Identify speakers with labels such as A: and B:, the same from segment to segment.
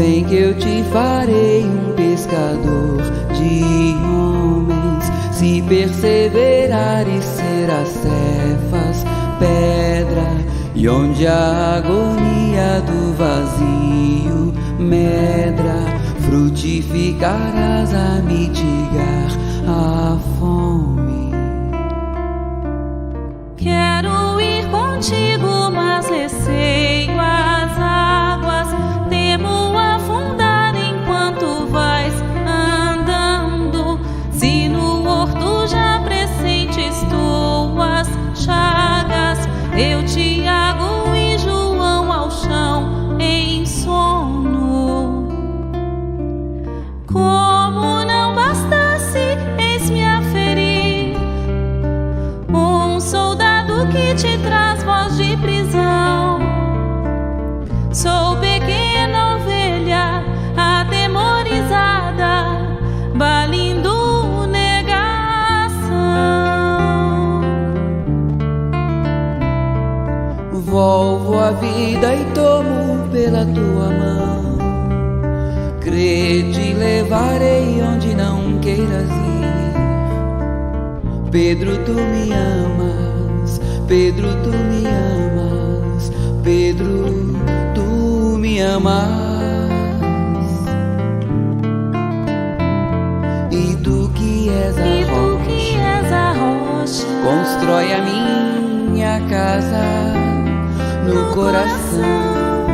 A: Vem que eu te farei um pescador de homens. Se perseverares, serás Cefas, pedra, e onde a agonia do vazio medra, frutificarás a mitigar a fome.
B: Quero ir contigo, mas receio as águas, temo afundar enquanto vais andando. Se no horto já pressentes tuas chagas, eu, Tiago e João ao chão em sono. Como não bastasse, eis-me a ferir um soldado que te traz voz de prisão. Sou pequena ovelha atemorizada, balindo negação.
A: Volvo a vida e tomo pela tua mão. Crê, te levarei onde não queiras ir. Pedro, tu me amas. Pedro, tu me amas. Pedro, tu me amas. E tu que és a rocha, constrói a minha casa no coração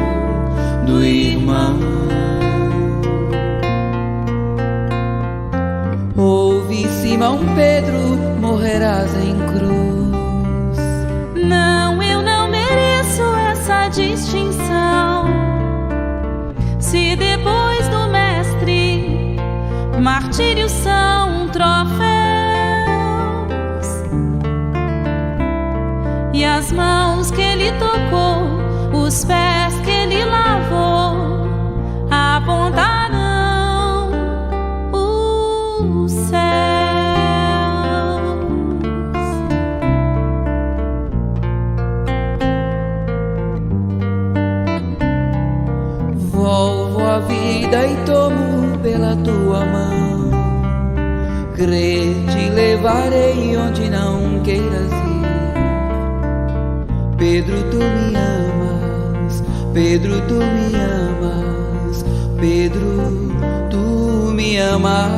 A: do irmão. Ouve, Simão Pedro, morrerás em cruz.
B: Não, eu não mereço essa distinção. Se depois do mestre martírios são troféus, e as mãos que ele tocou, os pés que ele lavou, apontarão os céus.
A: Volvo a vida e tomo pela tua mão. Crê, te levarei onde não queiras ir. Pedro, tu me amas. Pedro, tu me amas. Pedro, tu me amas.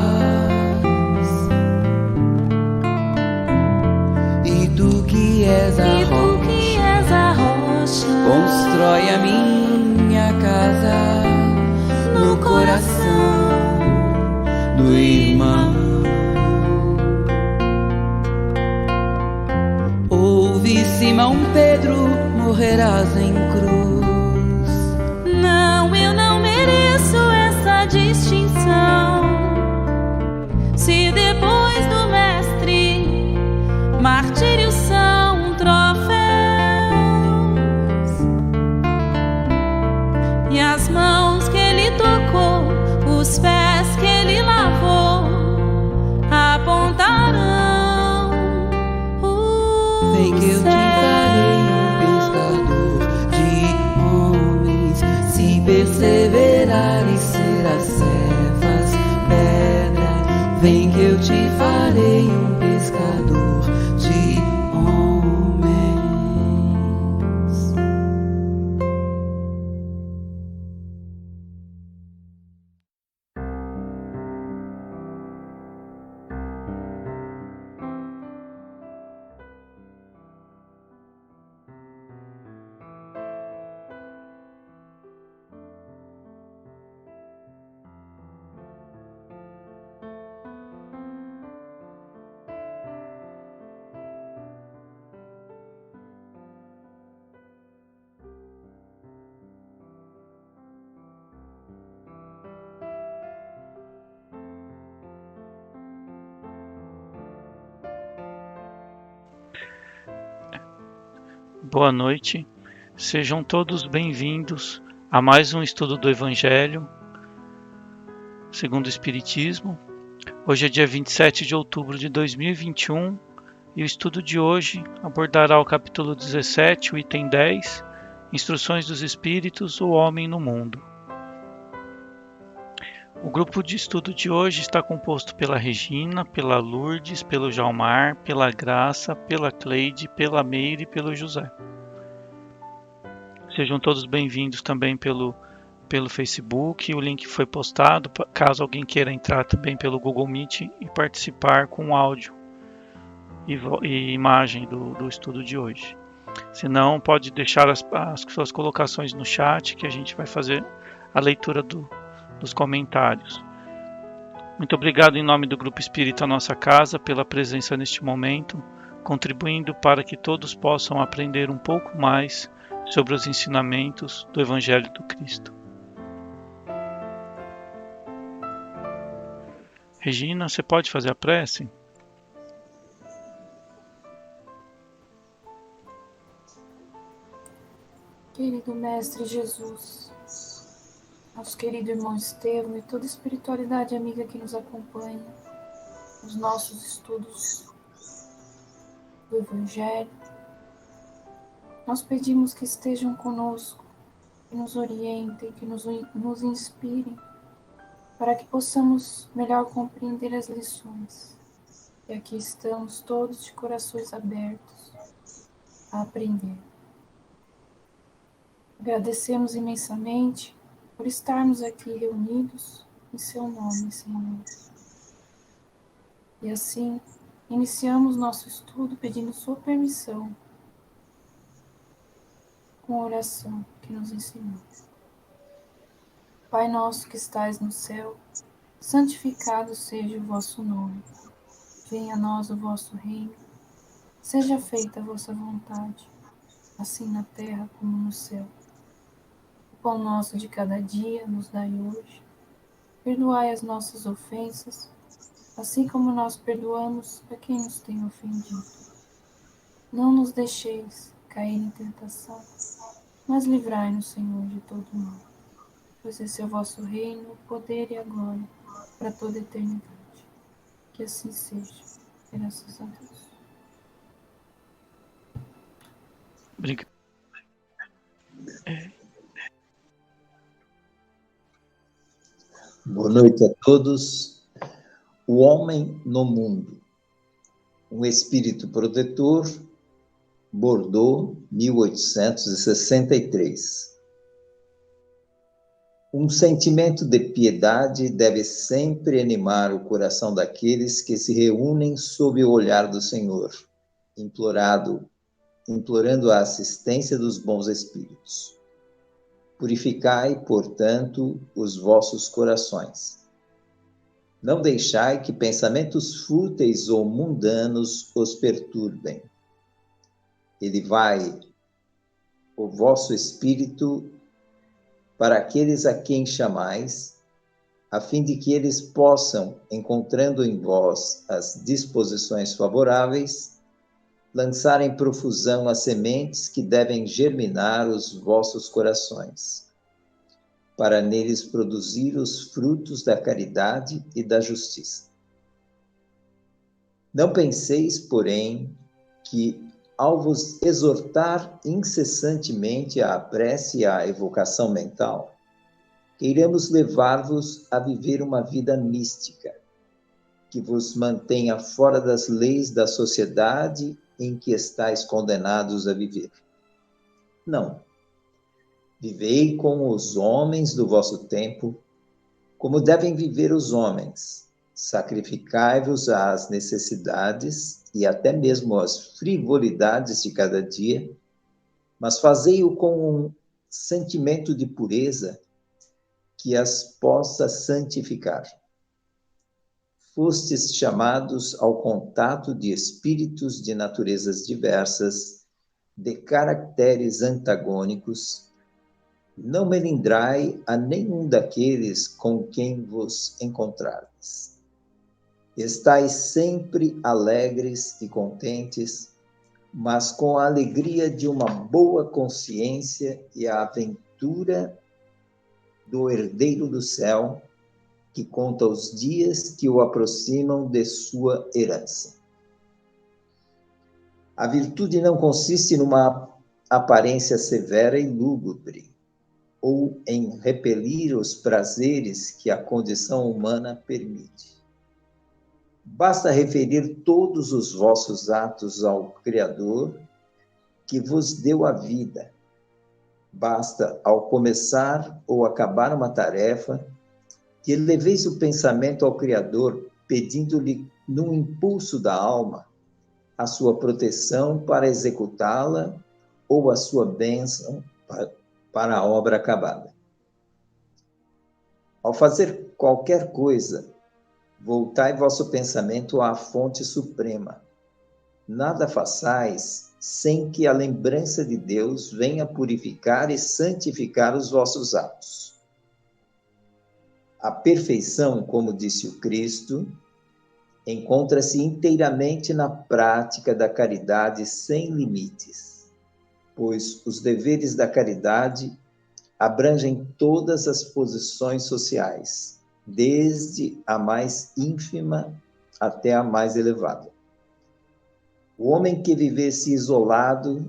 A: E tu que és a rocha, constrói a minha casa no coração do irmão. Ouve, Simão Pedro, morrerás em cruz.
B: Não, eu não mereço essa distinção. Se depois do mestre martírios são troféus, e as mãos que ele tocou, os pés que ele lavou, apontarão os
A: Vem que eu te farei um pescador de homens. Se perseverares, serás Cefas, pedra. Vem que eu te farei um pescador de homens.
C: Boa noite, sejam todos bem-vindos a mais um estudo do Evangelho segundo o Espiritismo. Hoje é dia 27 de outubro de 2021 e o estudo de hoje abordará o capítulo 17, o item 10, Instruções dos Espíritos, o Homem no Mundo. O grupo de estudo de hoje está composto pela Regina, pela Lourdes, pelo Jalmar, pela Graça, pela Cleide, pela Meire e pelo José. Sejam todos bem-vindos também pelo Facebook. O link foi postado, caso alguém queira entrar também pelo Google Meet e participar com áudio e imagem do estudo de hoje. Se não, pode deixar as suas colocações no chat que a gente vai fazer a leitura dos comentários. Muito obrigado em nome do Grupo Espírita Nossa Casa pela presença neste momento, contribuindo para que todos possam aprender um pouco mais sobre os ensinamentos do Evangelho do Cristo. Regina, você pode fazer a prece?
D: Querido Mestre Jesus, nosso querido irmão Estevam e toda a espiritualidade amiga que nos acompanha nos nossos estudos do Evangelho, nós pedimos que estejam conosco, que nos orientem, que nos inspirem, para que possamos melhor compreender as lições. E aqui estamos todos de corações abertos a aprender. Agradecemos imensamente por estarmos aqui reunidos em seu nome, Senhor. E assim, iniciamos nosso estudo pedindo sua permissão com a oração que nos ensinou. Pai nosso que estais no céu, santificado seja o vosso nome. Venha a nós o vosso reino. Seja feita a vossa vontade, assim na terra como no céu. O pão nosso de cada dia nos dai hoje. Perdoai as nossas ofensas, assim como nós perdoamos a quem nos tem ofendido. Não nos deixeis cair em tentação, mas livrai-nos, Senhor, de todo mal. Pois esse é o vosso reino, o poder e a glória, para toda a eternidade. Que assim seja. Graças a Deus.
C: Obrigado.
E: Boa noite a todos. O homem no mundo. Um espírito protetor, Bordeaux, 1863. Um sentimento de piedade deve sempre animar o coração daqueles que se reúnem sob o olhar do Senhor, implorando a assistência dos bons espíritos. Purificai, portanto, os vossos corações. Não deixai que pensamentos fúteis ou mundanos os perturbem. Elevai o vosso espírito para aqueles a quem chamais, a fim de que eles possam, encontrando em vós as disposições favoráveis, lançar em profusão as sementes que devem germinar os vossos corações, para neles produzir os frutos da caridade e da justiça. Não penseis, porém, que, ao vos exortar incessantemente à prece e à evocação mental, queiramos levar-vos a viver uma vida mística, que vos mantenha fora das leis da sociedade em que estáis condenados a viver. Não. Vivei com os homens do vosso tempo, como devem viver os homens. Sacrificai-vos às necessidades e até mesmo às frivolidades de cada dia, mas fazei-o com um sentimento de pureza que as possa santificar. Fostes chamados ao contato de espíritos de naturezas diversas, de caracteres antagônicos. Não melindrai a nenhum daqueles com quem vos encontrardes. Estais sempre alegres e contentes, mas com a alegria de uma boa consciência e a aventura do herdeiro do céu, que conta os dias que o aproximam de sua herança. A virtude não consiste numa aparência severa e lúgubre, ou em repelir os prazeres que a condição humana permite. Basta referir todos os vossos atos ao Criador, que vos deu a vida. Basta, ao começar ou acabar uma tarefa, que leveis o pensamento ao Criador, pedindo-lhe, num impulso da alma, a sua proteção para executá-la ou a sua bênção para a obra acabada. Ao fazer qualquer coisa, voltai vosso pensamento à fonte suprema. Nada façais sem que a lembrança de Deus venha purificar e santificar os vossos atos. A perfeição, como disse o Cristo, encontra-se inteiramente na prática da caridade sem limites, pois os deveres da caridade abrangem todas as posições sociais, desde a mais ínfima até a mais elevada. O homem que vivesse isolado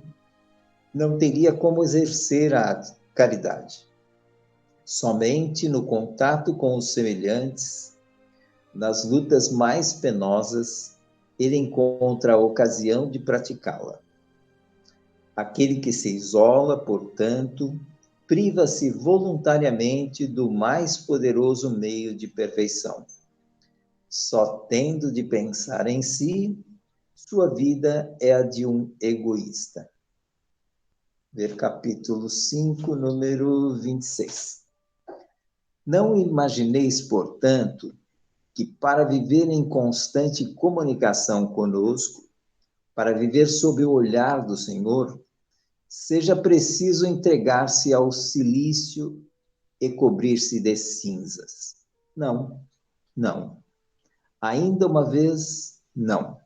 E: não teria como exercer a caridade. Somente no contato com os semelhantes, nas lutas mais penosas, ele encontra a ocasião de praticá-la. Aquele que se isola, portanto, priva-se voluntariamente do mais poderoso meio de perfeição. Só tendo de pensar em si, sua vida é a de um egoísta. Ver capítulo 5, número 26. Não imagineis, portanto, que para viver em constante comunicação conosco, para viver sob o olhar do Senhor, seja preciso entregar-se ao silício e cobrir-se de cinzas. Não, não. Ainda uma vez, não.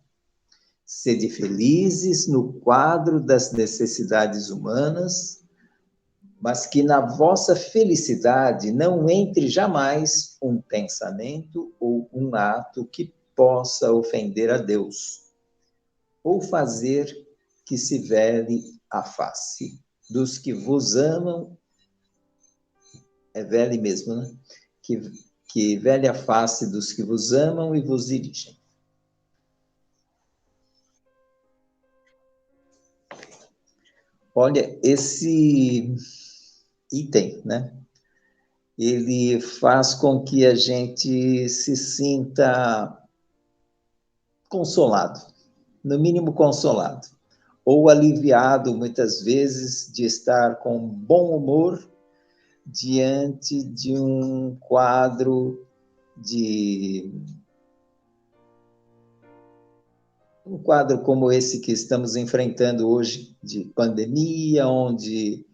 E: Sede felizes no quadro das necessidades humanas, mas que na vossa felicidade não entre jamais um pensamento ou um ato que possa ofender a Deus, ou fazer que se vele a face dos que vos amam, é vele mesmo, né? Que vele a face dos que vos amam e vos dirigem. Olha, esse item, né? Ele faz com que a gente se sinta consolado, no mínimo consolado, ou aliviado, muitas vezes, de estar com bom humor diante de um quadro como esse que estamos enfrentando hoje, de pandemia, onde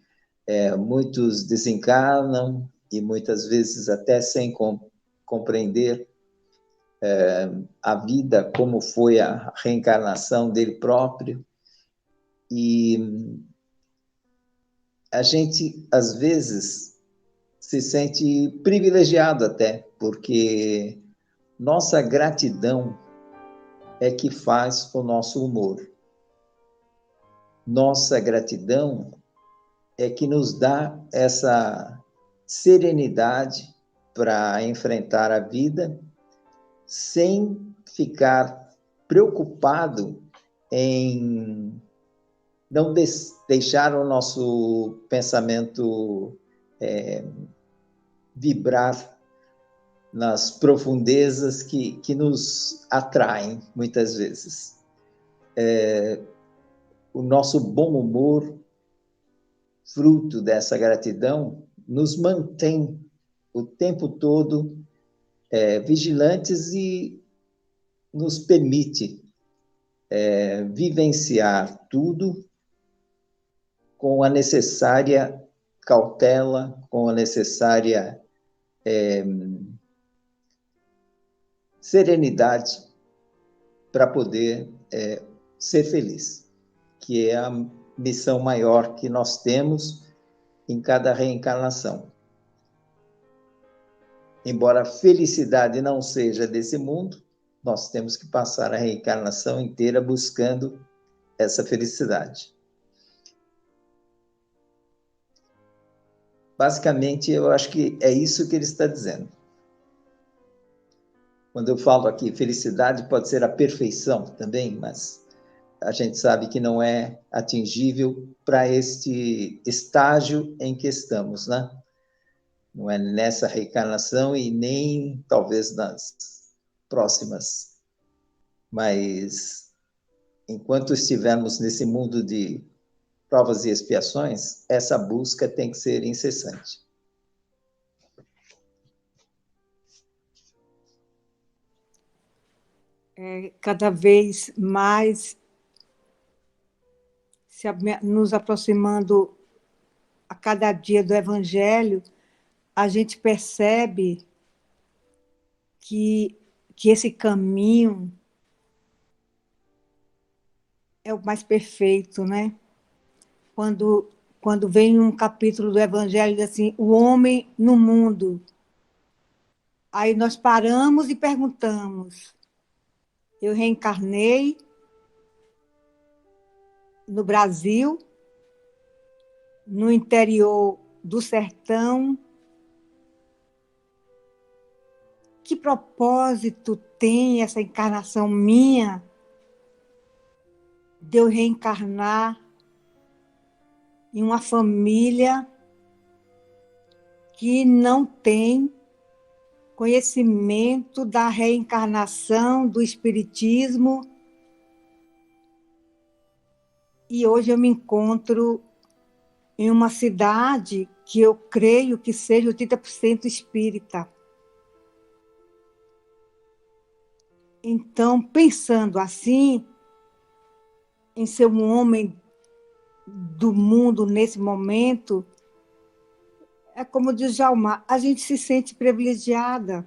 E: muitos desencarnam e muitas vezes até sem compreender a vida, como foi a reencarnação dele próprio. E a gente, às vezes, se sente privilegiado até, porque nossa gratidão é que faz o nosso humor. Nossa gratidão é que nos dá essa serenidade para enfrentar a vida sem ficar preocupado em não deixar o nosso pensamento vibrar nas profundezas que nos atraem, muitas vezes. O nosso bom humor, fruto dessa gratidão, nos mantém o tempo todo vigilantes e nos permite vivenciar tudo com a necessária cautela, com a necessária serenidade para poder ser feliz, que é a missão maior que nós temos em cada reencarnação. Embora a felicidade não seja desse mundo, nós temos que passar a reencarnação inteira buscando essa felicidade. basicamente, eu acho que é isso que ele está dizendo. Quando eu falo aqui, felicidade pode ser a perfeição também, mas a gente sabe que não é atingível para este estágio em que estamos, né? Não é nessa reencarnação e nem talvez nas próximas. Mas enquanto estivermos nesse mundo de provas e expiações, essa busca tem que ser incessante.
F: Cada vez mais nos aproximando a cada dia do Evangelho, a gente percebe que esse caminho é o mais perfeito, né? Quando vem um capítulo do Evangelho diz assim, o homem no mundo. Aí nós paramos e perguntamos, eu reencarnei no Brasil, no interior do sertão. Que propósito tem essa encarnação minha de eu reencarnar em uma família que não tem conhecimento da reencarnação, do espiritismo. E hoje eu me encontro em uma cidade que eu creio que seja 80% espírita. Então, pensando assim, em ser um homem do mundo nesse momento, é como diz Djalma, a gente se sente privilegiada,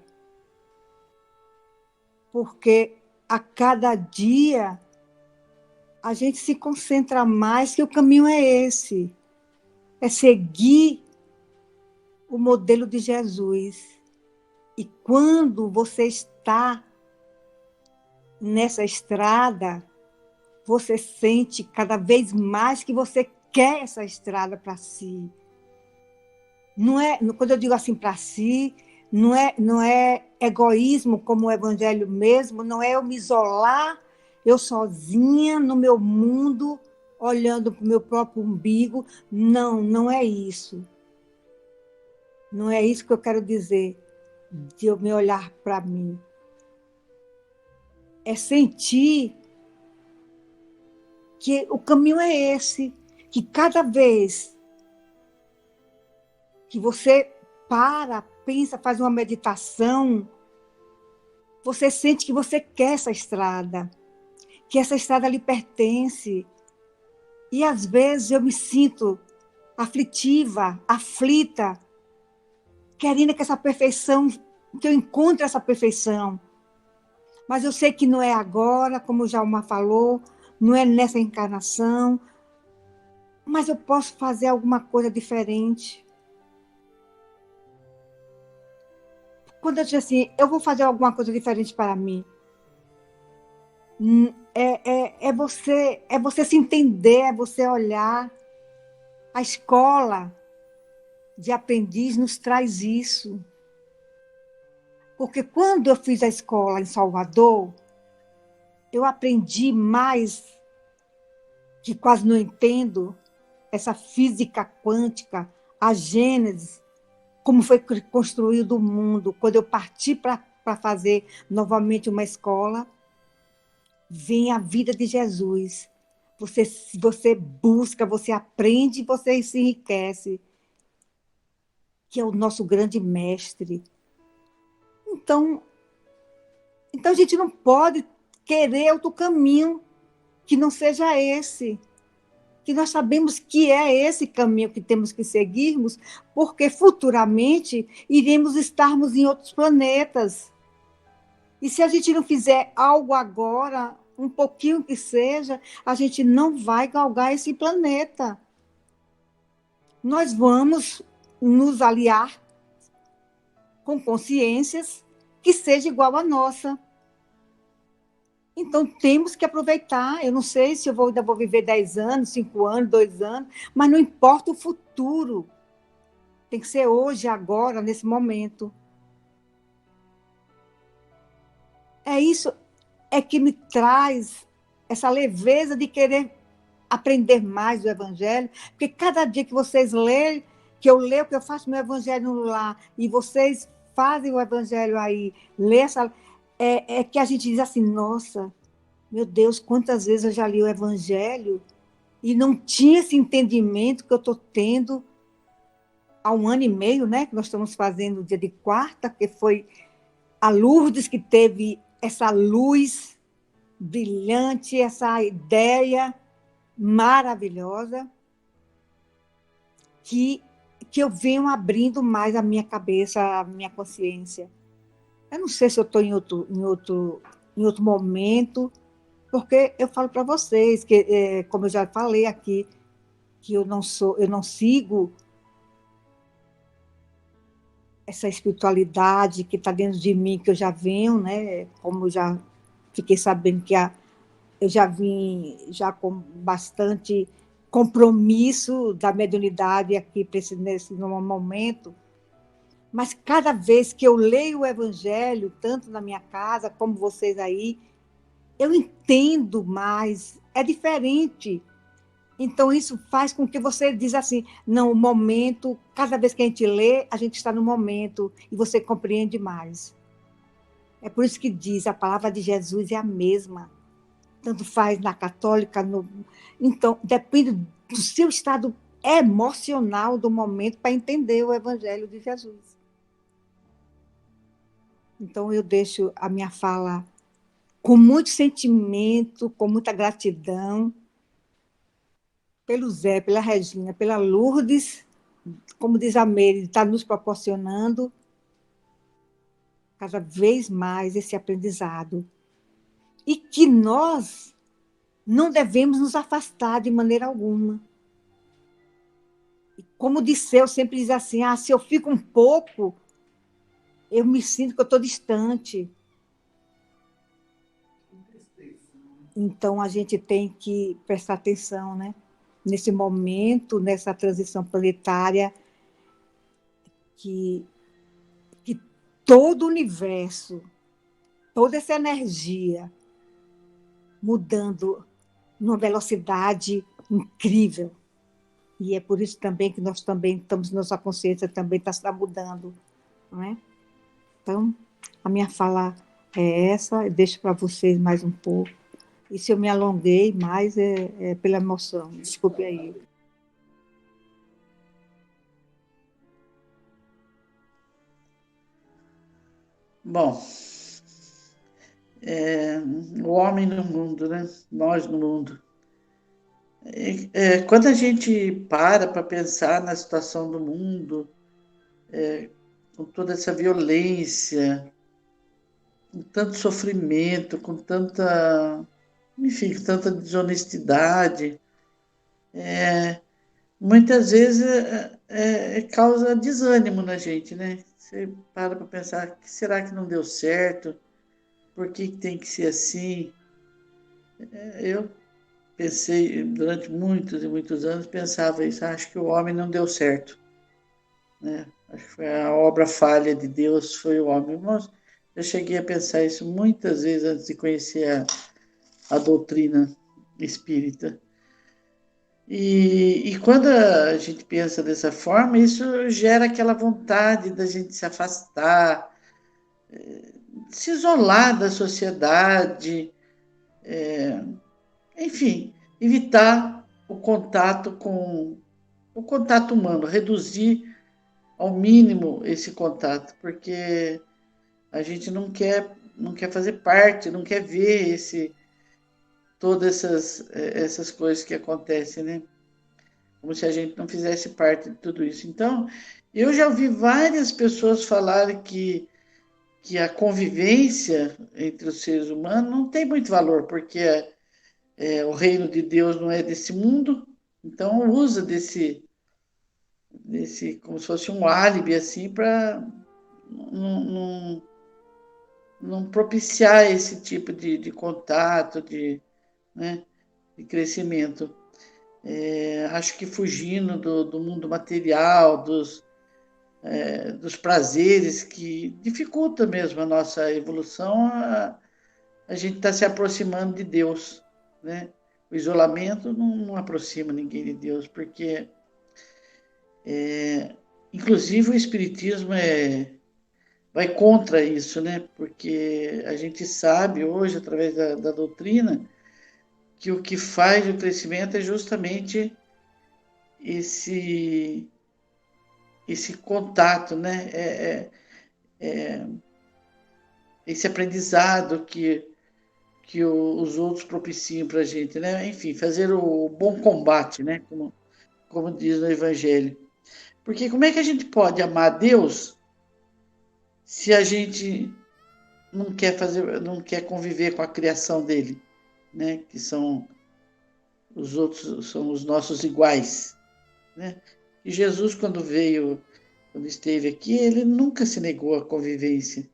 F: porque a cada dia a gente se concentra mais que o caminho é esse, é seguir o modelo de Jesus. E quando você está nessa estrada, você sente cada vez mais que você quer essa estrada para si. Não é, quando eu digo assim para si, não é egoísmo como o Evangelho mesmo, não é eu me isolar, eu sozinha no meu mundo, olhando para o meu próprio umbigo. Não é isso. Não é isso que eu quero dizer, de eu me olhar para mim. É sentir que o caminho é esse, que cada vez que você para, pensa, faz uma meditação, você sente que você quer essa estrada, que essa estrada lhe pertence. E às vezes eu me sinto aflitiva, aflita, querendo que essa perfeição, que eu encontre essa perfeição. Mas eu sei que não é agora, como o Djalma falou, não é nessa encarnação, mas eu posso fazer alguma coisa diferente. Quando eu digo assim, eu vou fazer alguma coisa diferente para mim, é você se entender, é você olhar. A escola de aprendiz nos traz isso. Porque quando eu fiz a escola em Salvador, eu aprendi mais, que quase não entendo, essa física quântica, a gênese, como foi construído o mundo. Quando eu parti para fazer novamente uma escola, vem a vida de Jesus. Você busca, você aprende, você se enriquece, que é o nosso grande mestre. Então a gente não pode querer outro caminho que não seja esse, que nós sabemos que é esse caminho que temos que seguirmos, porque futuramente iremos estarmos em outros planetas. E se a gente não fizer algo agora, um pouquinho que seja, a gente não vai galgar esse planeta. Nós vamos nos aliar com consciências que seja igual à nossa. Então, temos que aproveitar. Eu não sei se eu ainda vou viver 10 anos, 5 anos, 2 anos, mas não importa o futuro. Tem que ser hoje, agora, nesse momento. É isso que me traz essa leveza de querer aprender mais do Evangelho, porque cada dia que vocês leem, que eu leio, que eu faço meu Evangelho lá, e vocês fazem o Evangelho aí, lê essa, que a gente diz assim, nossa, meu Deus, quantas vezes eu já li o Evangelho e não tinha esse entendimento que eu estou tendo há 1 ano e meio, né? Que nós estamos fazendo o dia de quarta, que foi a Lourdes que teve essa luz brilhante, essa ideia maravilhosa, que eu venho abrindo mais a minha cabeça, a minha consciência. Eu não sei se eu estou em outro momento, porque eu falo para vocês que, como eu já falei aqui, que eu não sigo essa espiritualidade que está dentro de mim, que eu já venho, né? Como eu já fiquei sabendo que eu já vim já com bastante compromisso da mediunidade aqui nesse momento, mas cada vez que eu leio o Evangelho, tanto na minha casa como vocês aí, eu entendo mais, é diferente. Então, isso faz com que você diz assim, não, o momento, cada vez que a gente lê, a gente está no momento e você compreende mais. É por isso que diz, a palavra de Jesus é a mesma. Tanto faz na católica. Então, depende do seu estado emocional do momento para entender o Evangelho de Jesus. Então, eu deixo a minha fala com muito sentimento, com muita gratidão, pelo Zé, pela Regina, pela Lourdes, como diz a Meire, está nos proporcionando cada vez mais esse aprendizado. E que nós não devemos nos afastar de maneira alguma. E como Disseu sempre diz assim, se eu fico um pouco, eu me sinto que eu estou distante. Então, a gente tem que prestar atenção, né? Nesse momento, nessa transição planetária, que todo o universo, toda essa energia mudando numa velocidade incrível. E é por isso também que nós também estamos, nossa consciência também está mudando, não é? Então, a minha fala é essa, eu deixo para vocês mais um pouco. E se eu me alonguei mais, é pela emoção. Desculpe aí.
G: Bom, o homem no mundo, né? Nós no mundo. Quando a gente para pensar na situação do mundo, com toda essa violência, com tanto sofrimento, com tanta, enfim, com tanta desonestidade, muitas vezes causa desânimo na gente, né? Você para pensar, será que não deu certo? Por que tem que ser assim? Eu pensei, durante muitos e muitos anos, pensava isso, acho que o homem não deu certo, né? Acho que foi a obra falha de Deus, foi o homem. Mas eu cheguei a pensar isso muitas vezes antes de conhecer a doutrina espírita. E quando a gente pensa dessa forma, isso gera aquela vontade da gente se afastar, se isolar da sociedade, enfim, evitar o contato humano, reduzir ao mínimo esse contato, porque a gente não quer fazer parte, não quer ver todas essas coisas que acontecem, né? Como se a gente não fizesse parte de tudo isso. Então, eu já ouvi várias pessoas falarem que a convivência entre os seres humanos não tem muito valor, porque o reino de Deus não é desse mundo, então usa desse como se fosse um álibi assim para não propiciar esse tipo de contato, né, de crescimento. Acho que fugindo do mundo material, dos prazeres, que dificulta mesmo a nossa evolução, a gente está se aproximando de Deus, né? O isolamento não aproxima ninguém de Deus, porque, inclusive, o Espiritismo vai contra isso, né? Porque a gente sabe hoje, através da doutrina, que o que faz o crescimento é justamente esse contato, né? Esse aprendizado que os outros propiciam para a gente, né? Enfim, fazer o bom combate, né? Como diz no Evangelho. Porque como é que a gente pode amar Deus se a gente não quer conviver com a criação dele, né? Que são os outros, são os nossos iguais, né? E Jesus, quando esteve aqui, ele nunca se negou à convivência,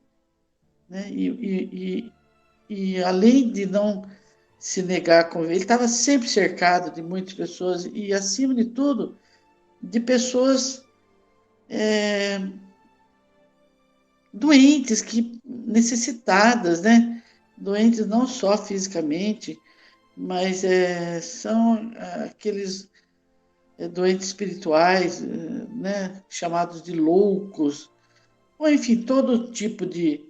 G: né? E além de não se negar a conviver, ele estava sempre cercado de muitas pessoas e, acima de tudo, de pessoas doentes, necessitadas, né? Doentes não só fisicamente, mas são aqueles doentes espirituais, né? Chamados de loucos, ou enfim, todo tipo de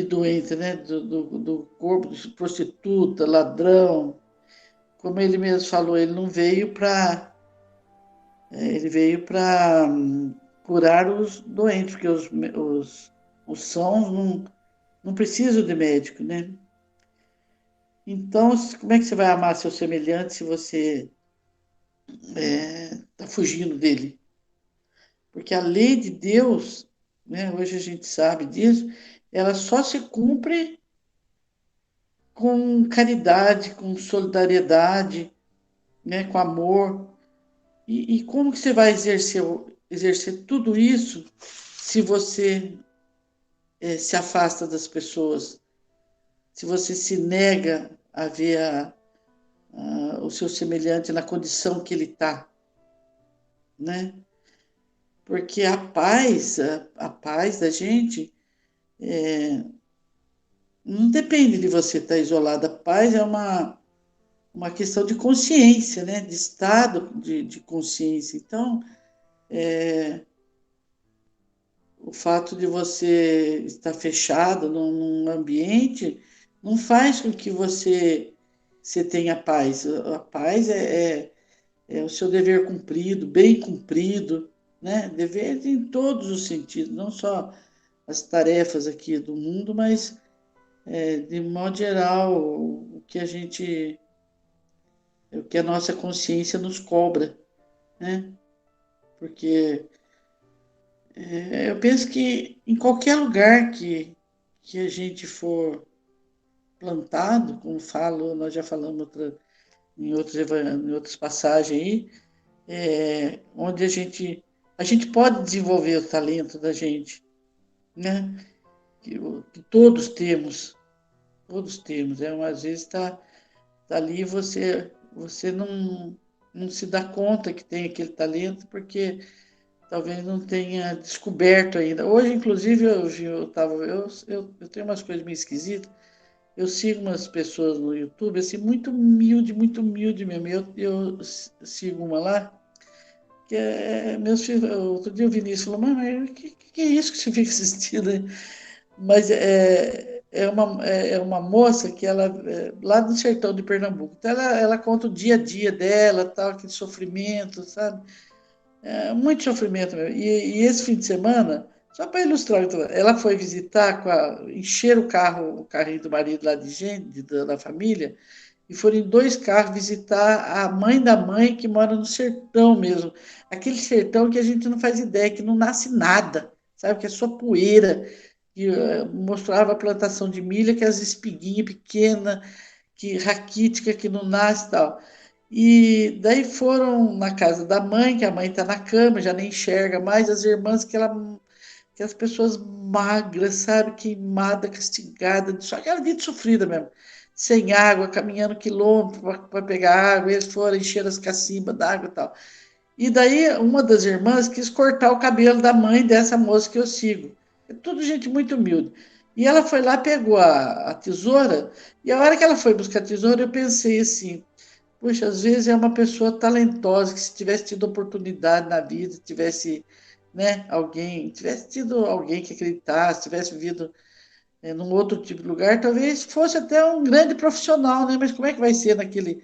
G: doente, né? Do corpo, de prostituta, ladrão. Como ele mesmo falou, ele não veio para... ele veio para curar os doentes, porque os sãos não precisam de médico, né? Então, como é que você vai amar seu semelhante se você está fugindo dele? Porque a lei de Deus, né, hoje a gente sabe disso, ela só se cumpre com caridade, com solidariedade, né, com amor. E como que você vai exercer tudo isso se você se afasta das pessoas? Se você se nega a ver o seu semelhante na condição que ele está, né? Porque a paz da gente não depende de você estar isolado. A paz é uma questão de consciência, né? De estado de consciência. Então, o fato de você estar fechado num ambiente não faz com que você tenha paz. A paz é o seu dever cumprido, bem cumprido, né? Dever em todos os sentidos, não só as tarefas aqui do mundo, mas de modo geral o que a nossa consciência nos cobra, né? Porque eu penso que em qualquer lugar que a gente for plantado, como nós já falamos em outras passagens aí, onde a gente pode desenvolver o talento da gente, né? Que todos temos, às vezes está ali e você não se dá conta que tem aquele talento, porque talvez não tenha descoberto ainda. Hoje, inclusive, eu tenho umas coisas meio esquisitas. Eu sigo umas pessoas no YouTube, assim, muito humilde mesmo. Eu sigo uma lá, que meus filhos... Outro dia o Vinícius falou, mas o que é isso que você fica assistindo aí? Mas é uma moça que ela lá do sertão de Pernambuco. Então ela conta o dia a dia dela, tal, aquele sofrimento, sabe? Muito sofrimento mesmo. E esse fim de semana, só para ilustrar, ela foi visitar, encher o carrinho do marido lá de gente, da família, e foram em 2 carros visitar a mãe da mãe, que mora no sertão mesmo. Aquele sertão que a gente não faz ideia, que não nasce nada, sabe? Que é só poeira. Que mostrava a plantação de milho, que as espiguinhas pequenas, que raquítica, que não nasce e tal. E daí foram na casa da mãe, que a mãe está na cama, já nem enxerga mais, as irmãs, aquelas pessoas magras, sabe, queimada, castigada, só aquela vida sofrida mesmo, sem água, caminhando quilômetros para pegar água, eles foram encher as cacimbas d'água e tal. E daí uma das irmãs quis cortar o cabelo da mãe dessa moça que eu sigo. É tudo gente muito humilde. E ela foi lá, pegou a tesoura, e a hora que ela foi buscar a tesoura, eu pensei assim, puxa, às vezes é uma pessoa talentosa, que se tivesse tido oportunidade na vida, tivesse, né, tivesse tido alguém que acreditasse, tivesse vivido num outro tipo de lugar, talvez fosse até um grande profissional, né? Mas como é que vai ser naquele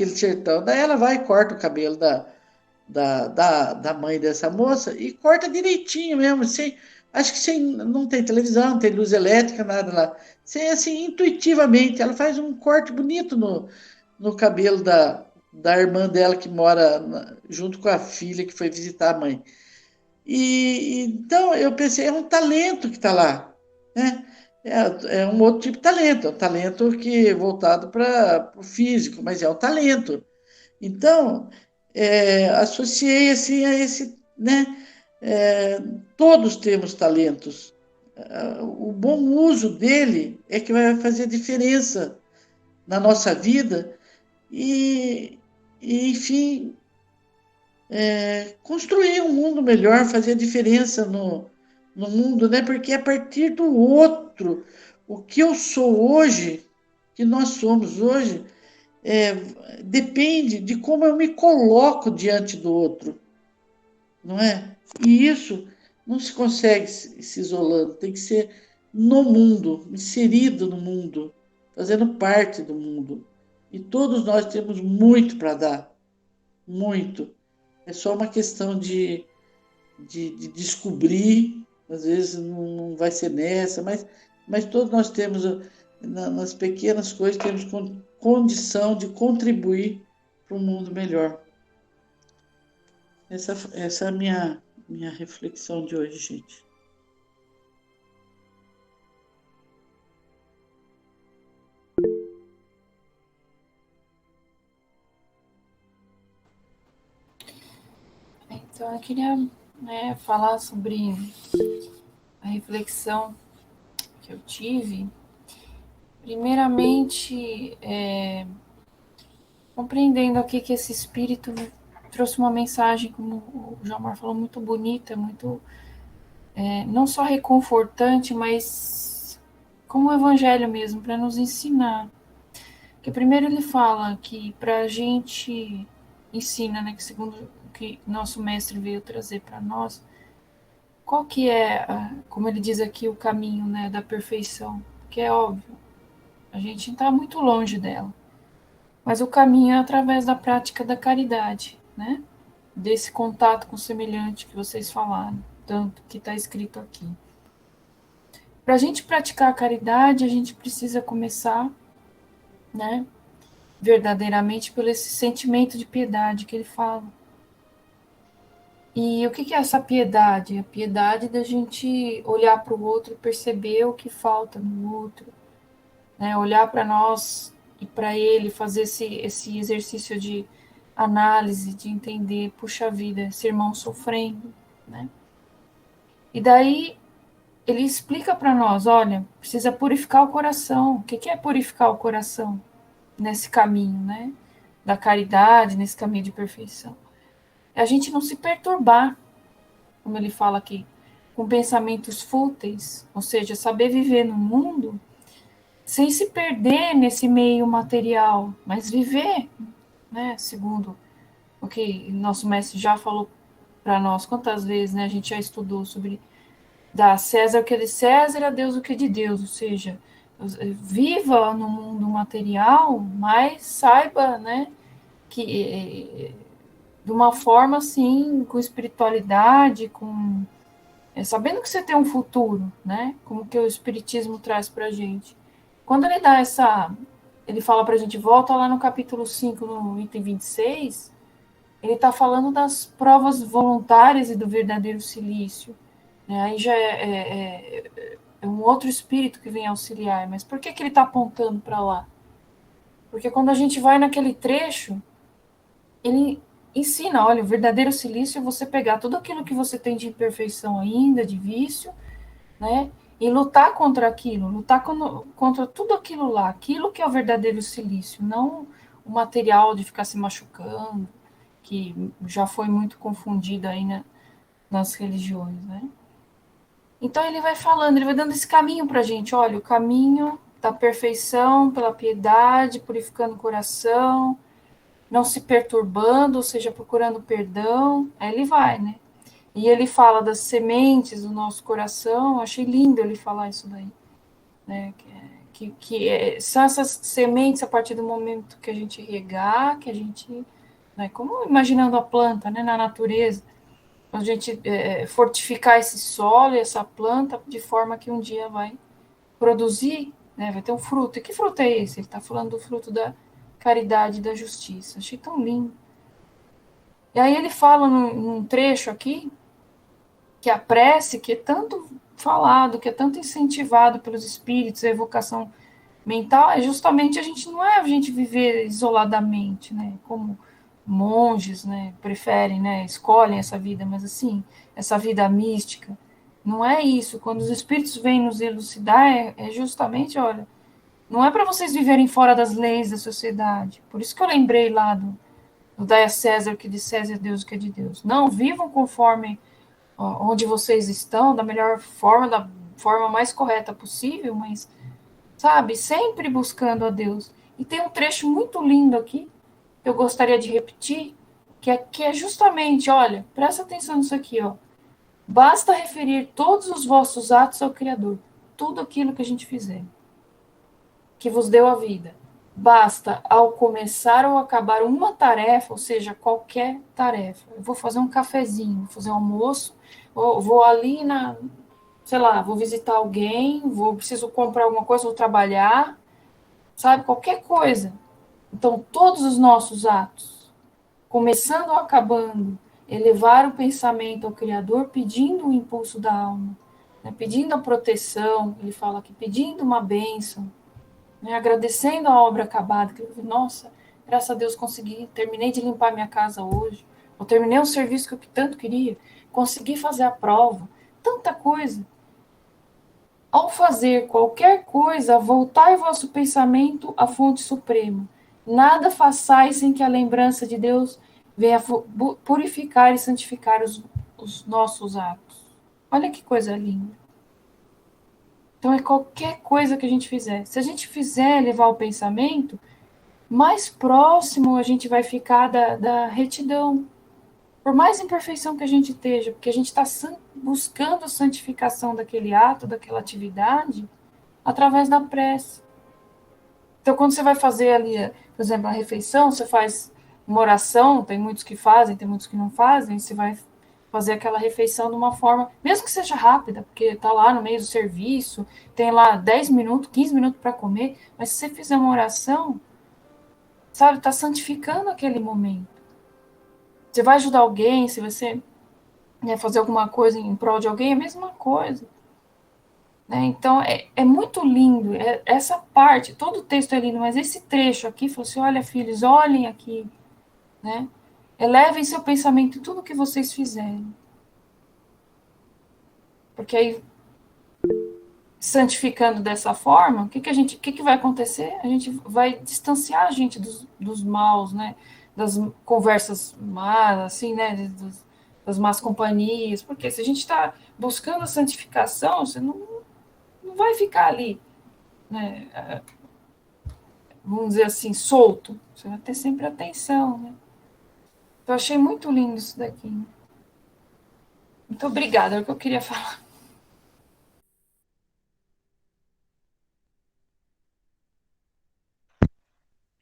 G: sertão? Daí ela vai e corta o cabelo da mãe dessa moça e corta direitinho mesmo, sem, acho que não tem televisão, não tem luz elétrica, nada lá. Sem, assim, intuitivamente, ela faz um corte bonito no cabelo da irmã dela que mora junto com a filha que foi visitar a mãe. Então eu pensei, é um talento que está lá, né? É um outro tipo de talento, é um talento que é voltado para o físico, mas é um talento. Então, associei assim a esse, né? Todos temos talentos. O bom uso dele é que vai fazer diferença na nossa vida enfim, construir um mundo melhor, fazer a diferença no mundo, né? Porque é a partir do outro, o que eu sou hoje, que nós somos hoje, depende de como eu me coloco diante do outro, não é? E isso não se consegue se isolando, tem que ser no mundo, inserido no mundo, fazendo parte do mundo. E todos nós temos muito para dar, muito. É só uma questão de descobrir, às vezes não vai ser nessa, mas todos nós temos, nas pequenas coisas, temos condição de contribuir para um mundo melhor. Essa é a minha reflexão de hoje, gente.
D: Então, eu queria, né, falar sobre a reflexão que eu tive. Primeiramente, compreendendo aqui que esse espírito trouxe uma mensagem, como o João falou, muito bonita, muito, não só reconfortante, mas como o evangelho mesmo, para nos ensinar. Porque primeiro ele fala que para a gente ensina, né, que segundo o que nosso mestre veio trazer para nós, qual que é, como ele diz aqui, o caminho, né, da perfeição? Que é óbvio, a gente está muito longe dela. Mas o caminho é através da prática da caridade, né? Desse contato com o semelhante que vocês falaram, tanto que está escrito aqui. Para a gente praticar a caridade, a gente precisa começar, né, verdadeiramente pelo esse sentimento de piedade que ele fala. E o que é essa piedade? A piedade da gente olhar para o outro e perceber o que falta no outro, né? Olhar para nós e para ele, fazer esse exercício de análise, de entender, puxa vida, esse irmão sofrendo, né? E daí ele explica para nós, olha, precisa purificar o coração. O que é purificar o coração nesse caminho, né? Da caridade, nesse caminho de perfeição. É a gente não se perturbar, como ele fala aqui, com pensamentos fúteis, ou seja, saber viver no mundo sem se perder nesse meio material, mas viver, né, segundo o que nosso mestre já falou para nós, quantas vezes, né, a gente já estudou sobre dar a César o que é de César e a Deus o que é de Deus, ou seja, viva no mundo material, mas saiba, né, que de uma forma assim, com espiritualidade, com sabendo que você tem um futuro, né, como que o Espiritismo traz para a gente. Quando ele dá ele fala para a gente, volta lá no capítulo 5, no item 26, ele está falando das provas voluntárias e do verdadeiro silício. Aí já é um outro espírito que vem auxiliar. Mas por que ele está apontando para lá? Porque quando a gente vai naquele trecho, ele ensina, olha, o verdadeiro silício é você pegar tudo aquilo que você tem de imperfeição ainda, de vício, né? E lutar contra aquilo, lutar contra tudo aquilo lá, aquilo que é o verdadeiro silício, não o material de ficar se machucando, que já foi muito confundida aí nas religiões, né? Então ele vai falando, ele vai dando esse caminho para a gente, olha, o caminho da perfeição pela piedade, purificando o coração, não se perturbando, ou seja, procurando perdão, aí ele vai, né? E ele fala das sementes do nosso coração, achei lindo ele falar isso daí, né? São essas sementes a partir do momento que a gente regar, que a gente, né, como imaginando a planta, né, na natureza, a gente fortificar esse solo e essa planta de forma que um dia vai produzir, né, vai ter um fruto. E que fruto é esse? Ele está falando do fruto da caridade e da justiça. Achei tão lindo. E aí ele fala num trecho aqui que a prece, que é tanto falado, que é tanto incentivado pelos espíritos, a evocação mental, é justamente não é a gente viver isoladamente, né, como monges, né, preferem, né, escolhem essa vida, mas assim, essa vida mística, não é isso. Quando os espíritos vêm nos elucidar, é justamente, olha, não é para vocês viverem fora das leis da sociedade. Por isso que eu lembrei lá do Dai a César, o que de César é Deus, o que é de Deus. Não, vivam conforme onde vocês estão, da melhor forma, da forma mais correta possível, mas, sabe, sempre buscando a Deus. E tem um trecho muito lindo aqui, que eu gostaria de repetir, que é justamente, olha, presta atenção nisso aqui, ó. Basta referir todos os vossos atos ao Criador, tudo aquilo que a gente fizer, que vos deu a vida. Basta, ao começar ou acabar uma tarefa, ou seja, qualquer tarefa. Eu vou fazer um cafezinho, vou fazer um almoço, vou ali sei lá, vou visitar alguém, preciso comprar alguma coisa, vou trabalhar, sabe, qualquer coisa. Então, todos os nossos atos, começando ou acabando, elevar o pensamento ao Criador, pedindo o impulso da alma, né, pedindo a proteção, ele fala aqui, pedindo uma bênção, né, agradecendo a obra acabada, que nossa, graças a Deus consegui, terminei de limpar minha casa hoje, ou terminei um serviço que eu tanto queria, consegui fazer a prova, tanta coisa. Ao fazer qualquer coisa, voltai vosso pensamento à fonte suprema. Nada façais sem que a lembrança de Deus venha purificar e santificar os nossos atos. Olha que coisa linda. Então, é qualquer coisa que a gente fizer. Se a gente fizer levar o pensamento, mais próximo a gente vai ficar da retidão. Por mais imperfeição que a gente esteja, porque a gente está buscando a santificação daquele ato, daquela atividade, através da prece. Então, quando você vai fazer ali, por exemplo, a refeição, você faz uma oração, tem muitos que fazem, tem muitos que não fazem, você vai fazer aquela refeição de uma forma, mesmo que seja rápida, porque está lá no meio do serviço, tem lá 10 minutos, 15 minutos para comer, mas se você fizer uma oração, sabe, está santificando aquele momento. Você vai ajudar alguém, se você fazer alguma coisa em prol de alguém, é a mesma coisa. Né? Então, é muito lindo, essa parte, todo o texto é lindo, mas esse trecho aqui, falou assim, olha, filhos, olhem aqui, né? Elevem seu pensamento em tudo que vocês fizerem. Porque aí, santificando dessa forma, o que vai acontecer? A gente vai distanciar a gente dos maus, né? Das conversas más, assim, né? Das más companhias. Porque se a gente está buscando a santificação, você não vai ficar ali, né? Vamos dizer assim, solto. Você vai ter sempre atenção, né? Eu achei muito lindo isso daqui. Muito obrigada, é o que eu queria falar.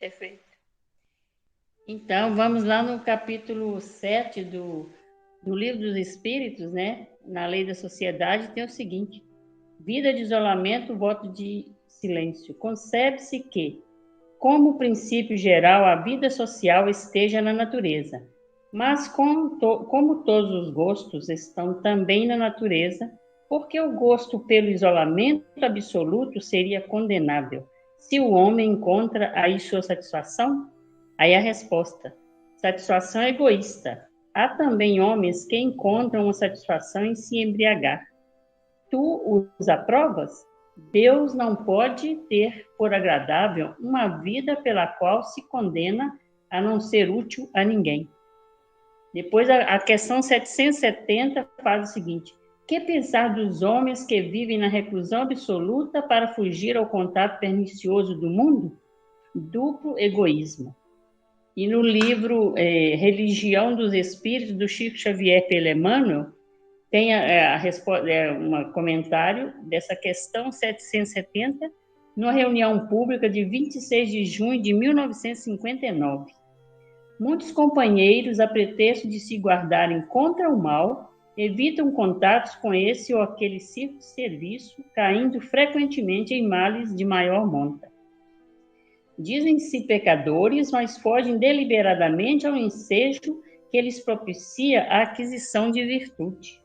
H: Perfeito. Então, vamos lá no capítulo 7 do Livro dos Espíritos, né? Na Lei da Sociedade, tem o seguinte: vida de isolamento, voto de silêncio. Concebe-se que, como princípio geral, a vida social esteja na natureza, mas como todos os gostos estão também na natureza, porque o gosto pelo isolamento absoluto seria condenável. Se o homem encontra aí sua satisfação, aí a resposta: satisfação egoísta. Há também homens que encontram uma satisfação em se embriagar. Tu os aprovas? Deus não pode ter por agradável uma vida pela qual se condena a não ser útil a ninguém. Depois, a questão 770 faz o seguinte: que pensar dos homens que vivem na reclusão absoluta para fugir ao contato pernicioso do mundo? Duplo egoísmo. E no livro Religião dos Espíritos, do Chico Xavier pelo Emmanuel, tem um comentário dessa questão 770, numa reunião pública de 26 de junho de 1959. Muitos companheiros, a pretexto de se guardarem contra o mal, evitam contatos com esse ou aquele círculo de serviço, caindo frequentemente em males de maior monta. Dizem-se pecadores, mas fogem deliberadamente ao ensejo que lhes propicia a aquisição de virtude.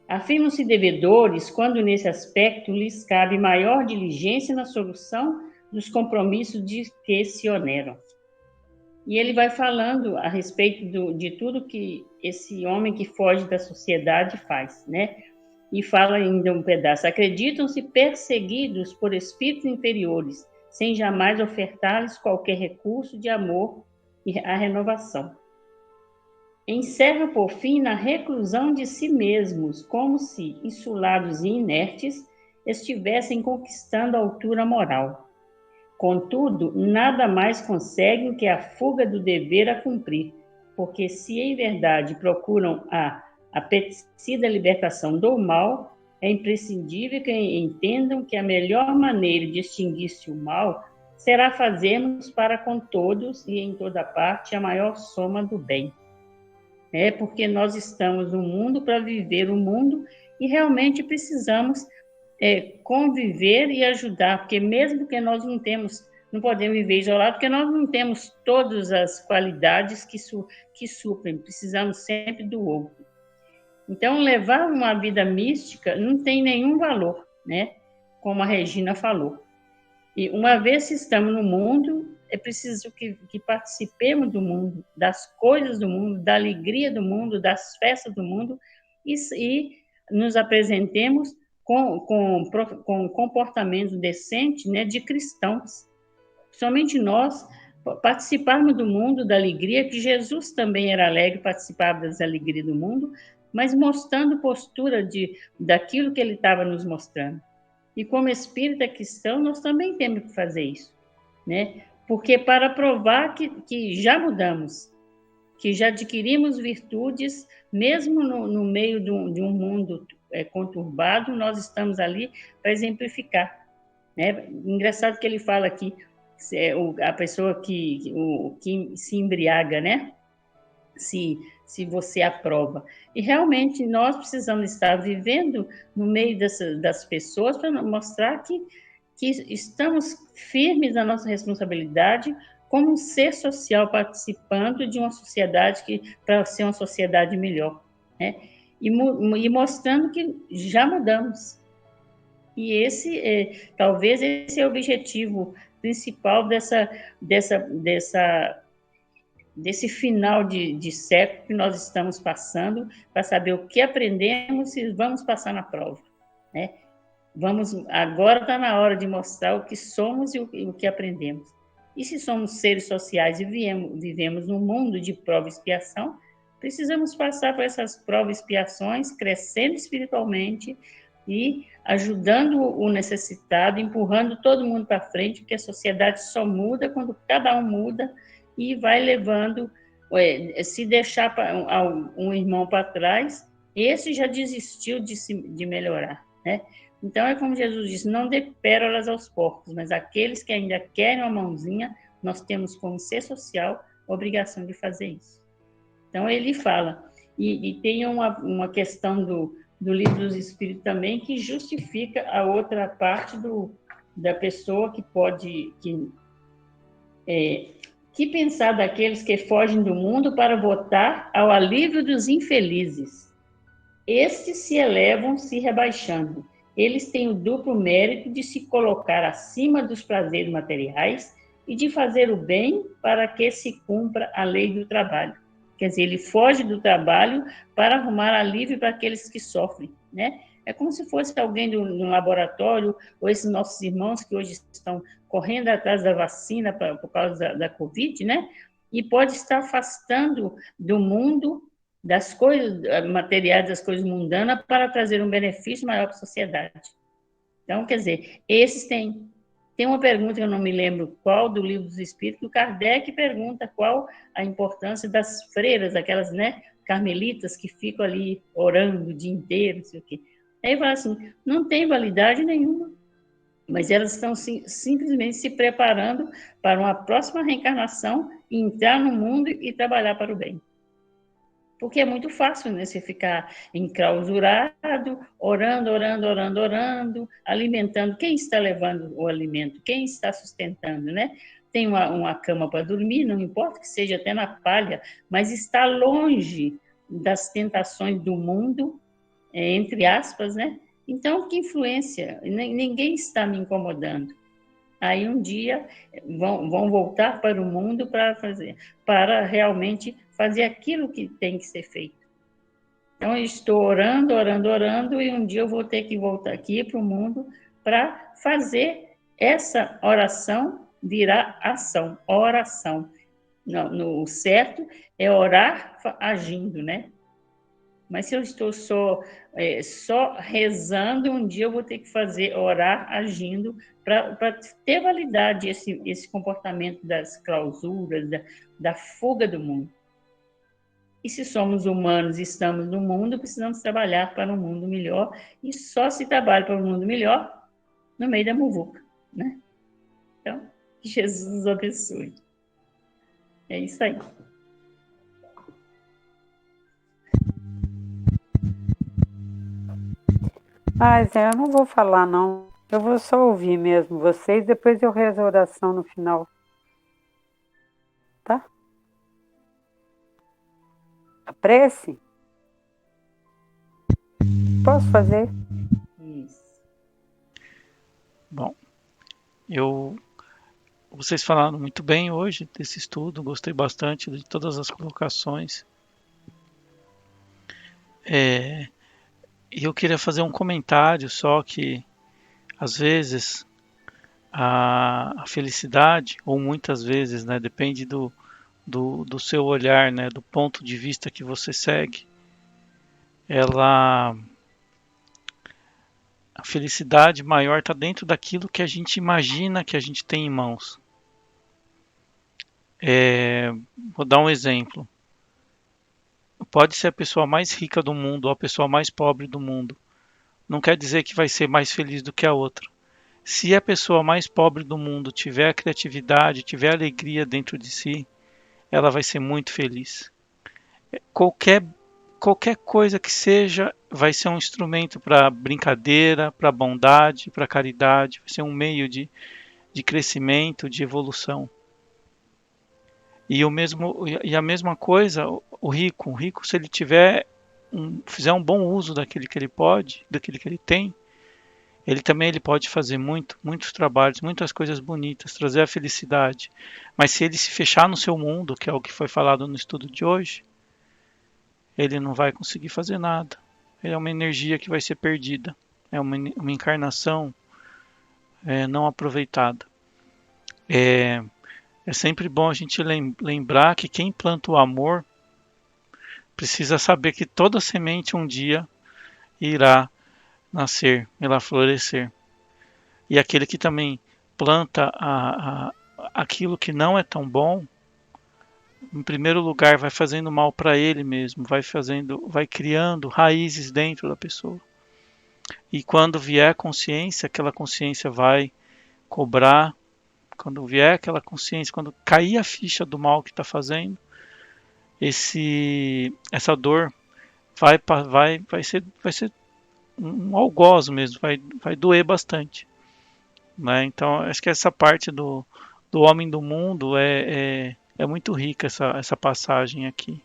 H: Afirmam-se devedores quando, nesse aspecto, lhes cabe maior diligência na solução dos compromissos de que se oneram. E ele vai falando a respeito de tudo que esse homem que foge da sociedade faz, né? E fala ainda um pedaço: acreditam-se perseguidos por espíritos inferiores, sem jamais ofertar-lhes qualquer recurso de amor e a renovação. Encerra, por fim, na reclusão de si mesmos, como se, insulados e inertes, estivessem conquistando a altura moral. Contudo, nada mais conseguem que a fuga do dever a cumprir, porque se em verdade procuram a apetecida libertação do mal, é imprescindível que entendam que a melhor maneira de extinguir-se o mal será fazermos para com todos e em toda parte a maior soma do bem. É porque nós estamos no mundo para viver o mundo e realmente precisamos conviver e ajudar, porque mesmo que nós não podemos viver isolado, porque nós não temos todas as qualidades que suprem, precisamos sempre do outro. Então, levar uma vida mística não tem nenhum valor, né? Como a Regina falou. E uma vez que estamos no mundo, é preciso que participemos do mundo, das coisas do mundo, da alegria do mundo, das festas do mundo, e nos apresentemos com comportamento decente, né, de cristãos. Somente nós participarmos do mundo, da alegria, que Jesus também era alegre, participava das alegrias do mundo, mas mostrando postura daquilo que ele estava nos mostrando. E como espírita cristão, nós também temos que fazer isso, né? Porque para provar que já mudamos, que já adquirimos virtudes, mesmo no meio de um mundo conturbado, nós estamos ali para exemplificar, né? Engraçado que ele fala aqui, a pessoa que se embriaga, né? Se você aprova. E realmente nós precisamos estar vivendo no meio das pessoas para mostrar que estamos firmes na nossa responsabilidade como um ser social participando de uma sociedade para ser uma sociedade melhor, né? E mostrando que já mudamos. E talvez esse é o objetivo principal desse final de século que nós estamos passando, para saber o que aprendemos e vamos passar na prova, né? Agora está na hora de mostrar o que somos e o que aprendemos. E se somos seres sociais e vivemos num mundo de prova e expiação, precisamos passar por essas provas e expiações, crescendo espiritualmente e ajudando o necessitado, empurrando todo mundo para frente, porque a sociedade só muda quando cada um muda e vai levando, se deixar um irmão para trás, esse já desistiu de melhorar, né? Então, é como Jesus disse, não dê pérolas aos porcos, mas aqueles que ainda querem uma mãozinha, nós temos como ser social a obrigação de fazer isso. Então, ele fala, e tem uma questão do Livro dos Espíritos também, que justifica a outra parte da pessoa que pensar daqueles que fogem do mundo para votar ao alívio dos infelizes. Estes se elevam se rebaixando. Eles têm o duplo mérito de se colocar acima dos prazeres materiais e de fazer o bem para que se cumpra a lei do trabalho. Quer dizer, ele foge do trabalho para arrumar alívio para aqueles que sofrem, né? É como se fosse alguém de um laboratório, ou esses nossos irmãos que hoje estão correndo atrás da vacina por causa da Covid, né? e pode estar afastando do mundo, das coisas materiais, das coisas mundanas, para trazer um benefício maior para a sociedade. Então, quer dizer, esses têm. Tem uma pergunta que eu não me lembro qual, do Livro dos Espíritos, que o Kardec pergunta qual a importância das freiras, aquelas, né, carmelitas que ficam ali orando o dia inteiro, não sei o quê. Aí fala assim, não tem validade nenhuma, mas elas estão simplesmente se preparando para uma próxima reencarnação, entrar no mundo e trabalhar para o bem. Porque é muito fácil, né, você ficar enclausurado, orando, alimentando. Quem está levando o alimento? Quem está sustentando, né? Tem uma cama para dormir, não importa que seja até na palha, mas está longe das tentações do mundo, entre aspas, né? Então, que influência? Ninguém está me incomodando. Aí um dia vão voltar para o mundo para realmente fazer aquilo que tem que ser feito. Então, eu estou orando, e um dia eu vou ter que voltar aqui para o mundo para fazer essa oração virar ação, oração. No certo é orar agindo, né? Mas se eu estou só rezando, um dia eu vou ter que orar agindo para ter validade esse comportamento das clausuras, da fuga do mundo. E se somos humanos e estamos no mundo, precisamos trabalhar para um mundo melhor, e só se trabalha para um mundo melhor no meio da muvuca, né? Então, que Jesus nos abençoe. É isso aí.
I: Zé, eu não vou falar, não. Eu vou só ouvir mesmo vocês, depois eu rezo a oração no final. Tá? A prece? Posso fazer?
H: Isso.
C: Bom, vocês falaram muito bem hoje desse estudo, gostei bastante de todas as colocações. E eu queria fazer um comentário só que, às vezes, a felicidade, ou muitas vezes, né, depende do seu olhar, né, do ponto de vista que você segue, a felicidade maior está dentro daquilo que a gente imagina que a gente tem em mãos. Vou dar um exemplo. Pode ser a pessoa mais rica do mundo ou a pessoa mais pobre do mundo. Não quer dizer que vai ser mais feliz do que a outra. Se a pessoa mais pobre do mundo tiver criatividade, tiver alegria dentro de si, ela vai ser muito feliz. Qualquer coisa que seja, vai ser um instrumento para brincadeira, para bondade, para caridade, vai ser um meio de crescimento, de evolução. E a mesma coisa, o rico, se ele fizer um bom uso daquilo que ele pode, daquilo que ele tem, ele pode fazer muitos trabalhos, muitas coisas bonitas, trazer a felicidade. Mas se ele se fechar no seu mundo, que é o que foi falado no estudo de hoje, ele não vai conseguir fazer nada. É uma energia que vai ser perdida. É uma encarnação não aproveitada. É sempre bom a gente lembrar que quem planta o amor precisa saber que toda semente um dia irá nascer, irá florescer. E aquele que também planta aquilo que não é tão bom, em primeiro lugar vai fazendo mal para ele mesmo, vai criando raízes dentro da pessoa. E quando vier a consciência, aquela consciência vai cobrar. Quando vier aquela consciência, quando cair a ficha do mal que está fazendo, essa dor vai ser um algoz mesmo, vai doer bastante. Né? Então, acho que essa parte do homem do mundo é muito rica, essa passagem aqui.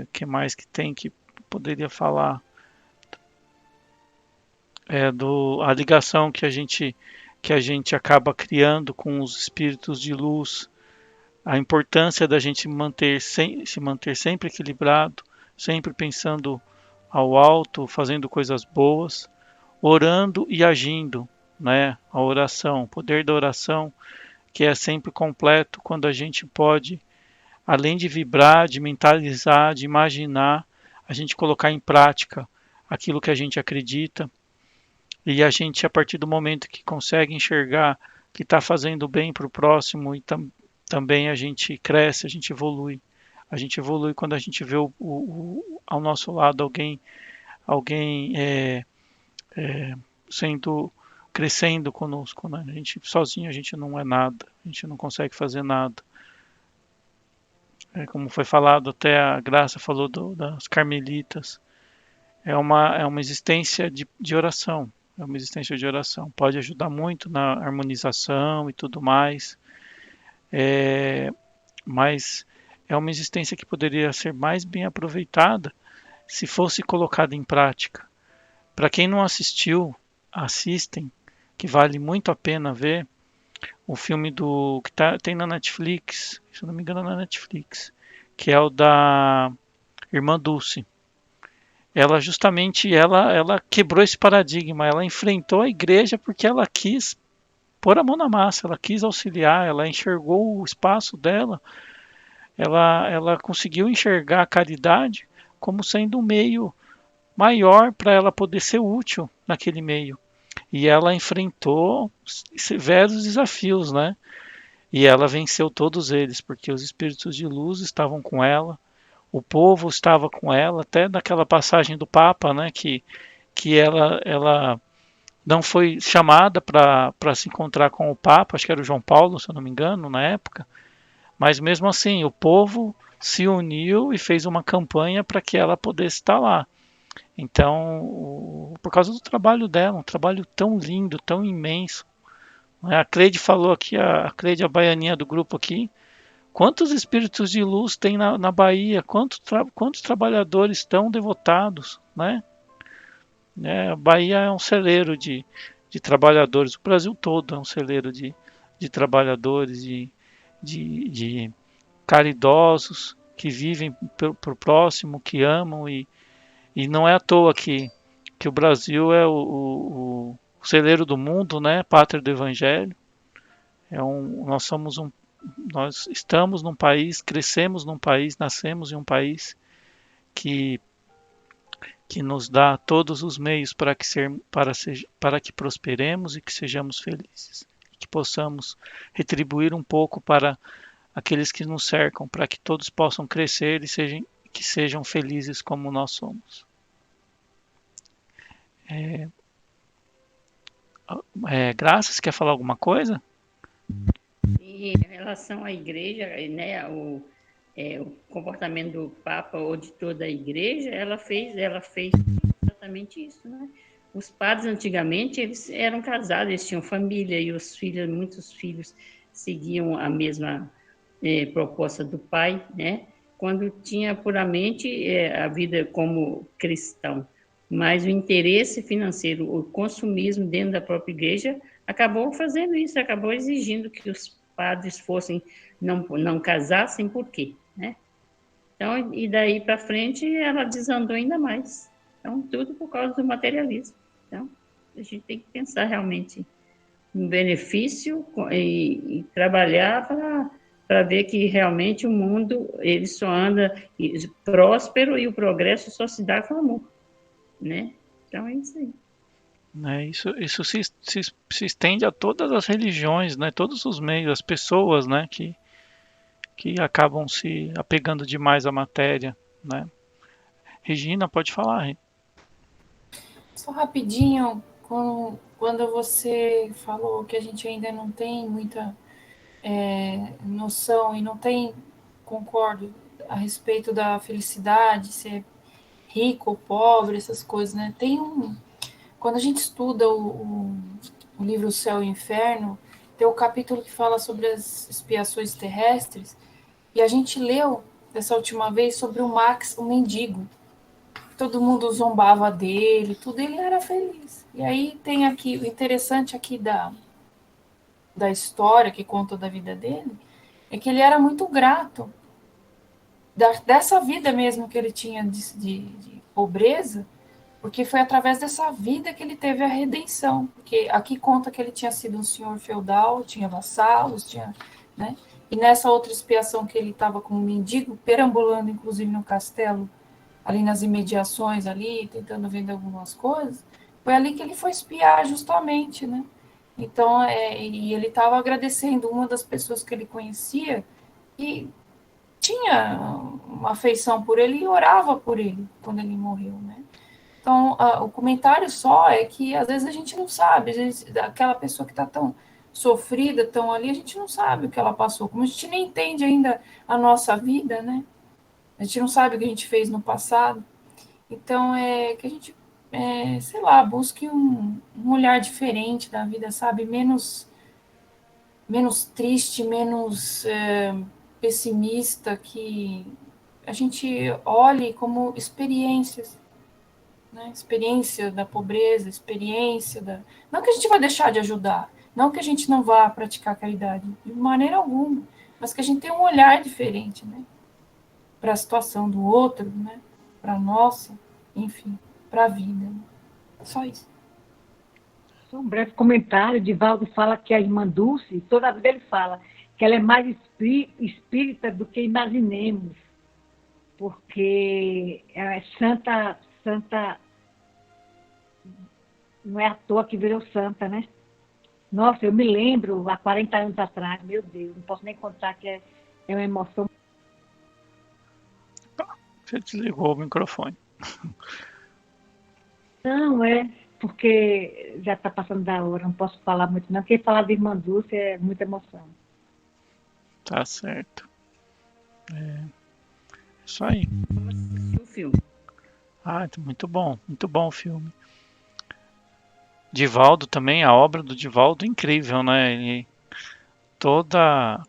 C: O que mais que tem que poderia falar? A ligação que a gente acaba criando com os espíritos de luz, a importância da gente se manter sempre equilibrado, sempre pensando ao alto, fazendo coisas boas, orando e agindo, né? A oração, o poder da oração, que é sempre completo quando a gente pode, além de vibrar, de mentalizar, de imaginar, a gente colocar em prática aquilo que a gente acredita. E a gente, a partir do momento que consegue enxergar que está fazendo bem para o próximo, e também a gente cresce, a gente evolui. A gente evolui quando a gente vê ao nosso lado alguém sendo crescendo conosco, né? A gente sozinho a gente não é nada, a gente não consegue fazer nada. Como foi falado, até a Graça falou das carmelitas, é uma existência de oração, é uma existência de oração. Pode ajudar muito na harmonização e tudo mais, mas é uma existência que poderia ser mais bem aproveitada se fosse colocada em prática. Para quem não assistiu, assistem, que vale muito a pena ver o filme que tem na Netflix, se eu não me engano na Netflix, que é o da Irmã Dulce. Ela justamente ela quebrou esse paradigma, ela enfrentou a igreja porque ela quis pôr a mão na massa, ela quis auxiliar, ela enxergou o espaço dela, ela conseguiu enxergar a caridade como sendo um meio maior para ela poder ser útil naquele meio. E ela enfrentou severos desafios, né? E ela venceu todos eles, porque os espíritos de luz estavam com ela, o povo estava com ela, até naquela passagem do Papa, né? Que ela não foi chamada para se encontrar com o Papa, acho que era o João Paulo, se eu não me engano, na época. Mas mesmo assim, o povo se uniu e fez uma campanha para que ela pudesse estar lá. Então, por causa do trabalho dela, um trabalho tão lindo, tão imenso. A Cleide falou aqui, a Cleide, a baianinha do grupo aqui, quantos espíritos de luz tem na Bahia, quantos trabalhadores tão devotados, né? A Bahia é um celeiro de trabalhadores, o Brasil todo é um celeiro de trabalhadores, de caridosos, que vivem pro próximo, que amam, e não é à toa que o Brasil é o celeiro do mundo, né? Pátria do Evangelho. Nós estamos num país, crescemos num país, nascemos em um país que nos dá todos os meios para que prosperemos e que sejamos felizes. Que possamos retribuir um pouco para aqueles que nos cercam, para que todos possam crescer e que sejam felizes como nós somos. Graça, você quer falar alguma coisa?
H: Em relação à igreja, né, o comportamento do Papa ou de toda a igreja, ela fez exatamente isso, né? Os padres antigamente eles eram casados, eles tinham família e muitos filhos seguiam a mesma proposta do pai, né? Quando tinha puramente a vida como cristão. Mas o interesse financeiro, o consumismo dentro da própria igreja acabou fazendo isso, acabou exigindo que os padres não casassem, por quê? Né? Então, e daí para frente ela desandou ainda mais. Então, tudo por causa do materialismo. Então, a gente tem que pensar realmente no benefício e trabalhar para ver que realmente o mundo ele só anda próspero e o progresso só se dá com amor. Né? Então é isso aí.
C: Isso se estende a todas as religiões, né? Todos os meios, as pessoas, né? Que acabam se apegando demais à matéria, né? Regina, pode falar.
D: Só rapidinho, quando você falou que a gente ainda não tem muita noção e não tem, concordo, a respeito da felicidade, ser rico ou pobre, essas coisas, né? Quando a gente estuda o livro O Céu e o Inferno, tem o capítulo que fala sobre as expiações terrestres, e a gente leu dessa última vez sobre o Max, o mendigo. Todo mundo zombava dele, tudo, ele era feliz. E aí tem aqui, o interessante aqui da história que conta da vida dele, é que ele era muito grato dessa vida mesmo que ele tinha de pobreza, Porque foi através dessa vida que ele teve a redenção. Porque aqui conta que ele tinha sido um senhor feudal, tinha vassalos, tinha, né? E nessa outra expiação que ele estava como mendigo, perambulando inclusive no castelo, ali nas imediações, ali, tentando vender algumas coisas, foi ali que ele foi espiar justamente, né? Então, e ele estava agradecendo uma das pessoas que ele conhecia e tinha uma afeição por ele e orava por ele quando ele morreu, né? Então, o comentário só é que às vezes a gente não sabe, às vezes, aquela pessoa que está tão sofrida, tão ali, a gente não sabe o que ela passou, como a gente nem entende ainda a nossa vida, né? A gente não sabe o que a gente fez no passado. Então, que a gente, sei lá, busque um olhar diferente da vida, sabe? Menos triste, menos pessimista, que a gente olhe como experiências, né? Experiência da pobreza, experiência da... Não que a gente vai deixar de ajudar, não que a gente não vá praticar caridade, de maneira alguma, mas que a gente tenha um olhar diferente, né? Para a situação do outro, né? Para a nossa, enfim, para a vida. Né? Só isso.
F: Só um breve comentário. Divaldo fala que a irmã Dulce, toda a vida ele fala que ela é mais espírita do que imaginemos, porque ela é santa, não é à toa que virou santa, né? Nossa, eu me lembro, há 40 anos atrás, meu Deus, não posso nem contar que é uma emoção.
C: Você desligou o microfone.
F: Não, porque já está passando da hora, não posso falar muito não, porque falar de irmã Dulce é muita emoção.
C: Tá certo. Isso aí.
H: O filme.
C: Muito bom o filme. Divaldo também, a obra do Divaldo incrível, né?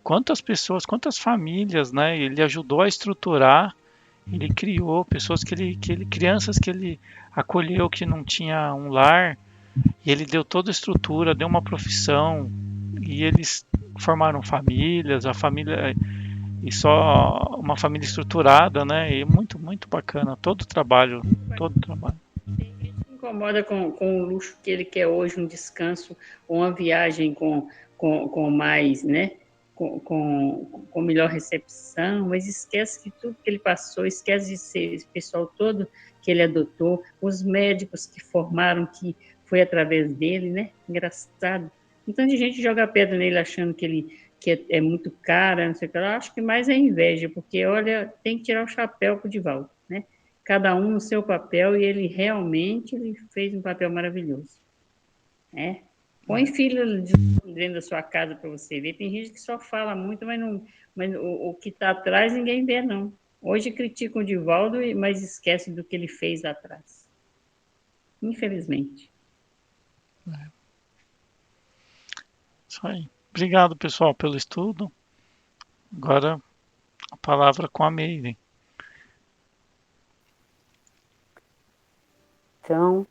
C: Quantas pessoas, quantas famílias, né? Ele ajudou a estruturar, ele criou pessoas crianças que ele acolheu que não tinha um lar, e ele deu toda a estrutura, deu uma profissão, e eles formaram famílias, a família e só uma família estruturada, né? E muito bacana todo o trabalho.
H: Tem gente que incomoda com o luxo que ele quer hoje, um descanso, ou uma viagem com mais, né? Com melhor recepção, mas esquece que tudo que ele passou, esquece de ser esse pessoal todo que ele adotou, os médicos que formaram, que foi através dele, né? Engraçado. Então, de gente joga pedra nele achando que é muito cara, não sei o que lá. Acho que mais é inveja, porque, olha, tem que tirar o chapéu pro Divaldo, né? Cada um no seu papel, e ele realmente fez um papel maravilhoso, né? Põe filho dentro da sua casa para você ver. Tem gente que só fala muito, mas o que está atrás ninguém vê, não. Hoje criticam o Divaldo, mas esquecem do que ele fez lá atrás. Infelizmente.
C: Isso aí. Obrigado, pessoal, pelo estudo. Agora a palavra com a Meire.
I: Então,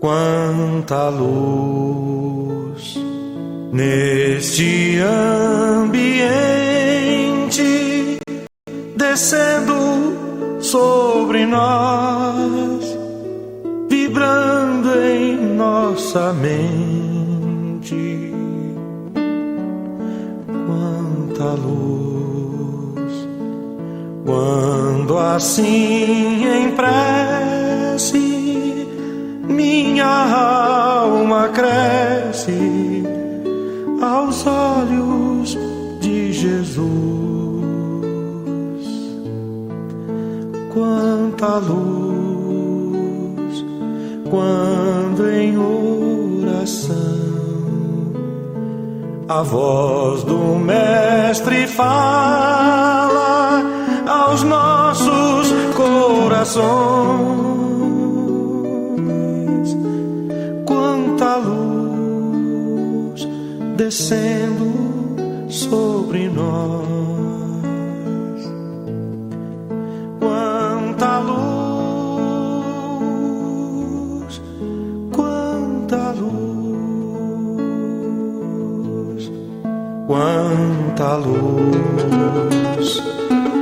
J: quanta luz neste ambiente, descendo sobre nós, vibrando em nossa mente. Quanta luz, quando assim em prece minha alma cresce aos olhos de Jesus. Quanta luz, quando em oração a voz do Mestre fala aos nossos corações. Quanta luz descendo sobre nós. Quanta luz, quanta luz, quanta luz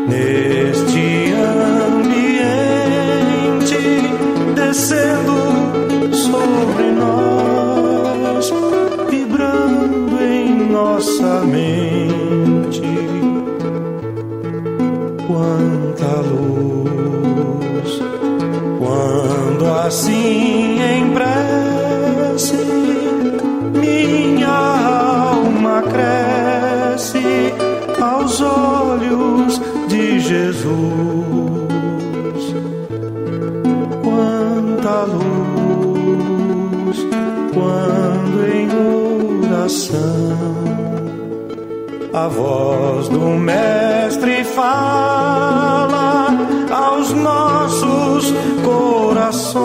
J: neste ambiente, descendo sobre nós, vibrando em nossa mente. Quanta luz, quando assim em prece minha alma cresce aos olhos de Jesus. Quanta luz, quando em oração a voz do Mestre fala aos nossos corações.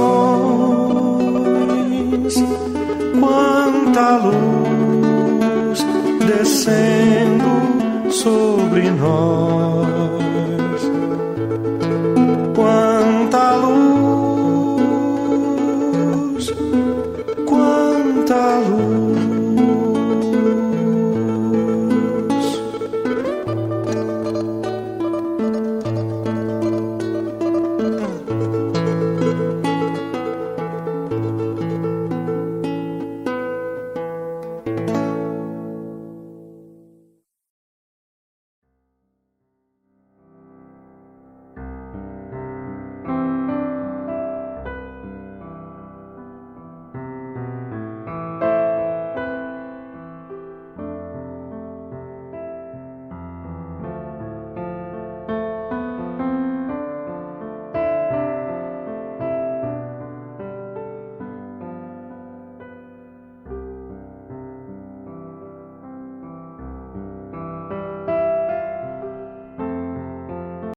J: Quanta luz descendo sobre nós.